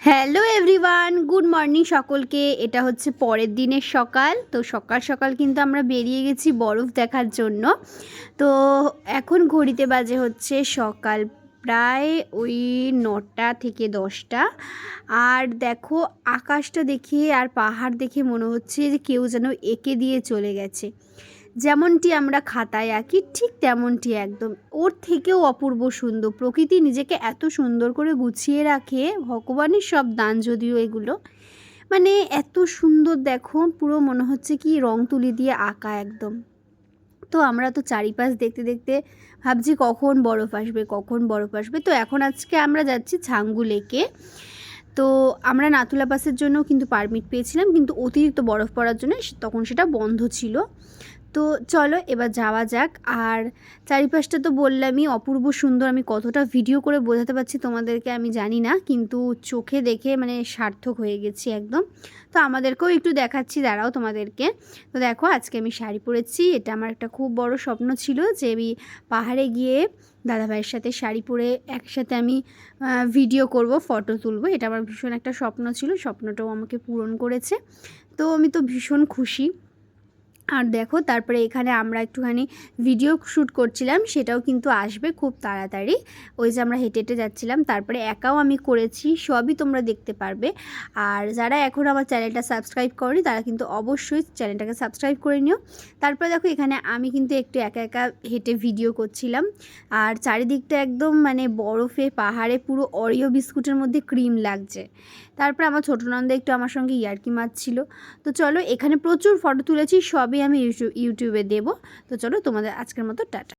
Hello everyone, good morning সকলকে। এটা হচ্ছে পরের দিনের সকাল। তো সকাল সকাল কিন্তু আমরা বেরিয়ে গেছি বরফ দেখার জন্য। তো এখন ঘড়িতে বাজে হচ্ছে সকাল প্রায় ওই 9টা থেকে 10টা। আর দেখো আকাশটা দেখে আর পাহাড় দেখে মনে হচ্ছে যে কেউ যেন এঁকে দিয়ে চলে গেছে। যেমনটি আমরা খাতায় আঁকি ঠিক তেমনটি একদম, ওর থেকেও অপূর্ব সুন্দর। প্রকৃতি নিজেকে এত সুন্দর করে গুছিয়ে রাখে, ভগবানের সব দান যদিও এগুলো, মানে এত সুন্দর দেখো, পুরো মনে হচ্ছে কি রং তুলি দিয়ে আঁকা একদম। তো আমরা তো চারিপাশ দেখতে দেখতে ভাবছি কখন বরফ আসবে, কখন বরফ আসবে। তো এখন আজকে আমরা যাচ্ছি ছাঙ্গু লেকে। তো আমরা নাথুলা পাসের জন্য কিন্তু পারমিট পেয়েছিলাম, কিন্তু অতিরিক্ত বরফ পড়ার জন্য তখন সেটা বন্ধ ছিল। তো চলো এবার যাওয়া যাক। আর চারিপাশটা তো বললামই অপূর্ব সুন্দর। আমি কতটা ভিডিও করে বোঝাতে পারছি তোমাদেরকে আমি জানি না, কিন্তু চোখে দেখে মানে সার্থক হয়ে গেছি একদম। তো আমাদেরকেও একটু দেখাচ্ছি, দাঁড়াও তোমাদেরকে। তো দেখো আজকে আমি শাড়ি পরেছি। এটা আমার একটা খুব বড় স্বপ্ন ছিল যে আমি পাহাড়ে গিয়ে দাদাভাইয়ের সাথে শাড়ি পরে একসাথে আমি ভিডিও করব, ফটো তুলব। এটা আমার ভীষণ একটা স্বপ্ন ছিল, স্বপ্নটাও আমাকে পূরণ করেছে। তো আমি তো ভীষণ খুশি। আর দেখো তারপরে এখানে আমরা একটুখানি ভিডিও শ্যুট করছিলাম, সেটাও কিন্তু আসবে খুব তাড়াতাড়ি। ওই যে আমরা হেঁটে হেঁটে যাচ্ছিলাম, তারপরে একাও আমি করেছি, সবই তোমরা দেখতে পারবে। আর যারা এখন আমার চ্যানেলটা সাবস্ক্রাইব করেনি তারা কিন্তু অবশ্যই চ্যানেলটাকে সাবস্ক্রাইব করে নিও। তারপরে দেখো এখানে আমি কিন্তু একটু একা একা হেঁটে ভিডিও করছিলাম। আর চারিদিকটা একদম মানে বরফে, পাহাড়ে পুরো অরিও বিস্কুটের মধ্যে ক্রিম লাগছে। তারপরে আমার ছোটো নন্দা একটু আমার সঙ্গে ইয়ার্কি মারছিল। তো চলো, এখানে প্রচুর ফটো তুলেছি, সবই আমি ইউটিউবে দেবো। তো চলো তোমাদের আজকের মতো টাটা।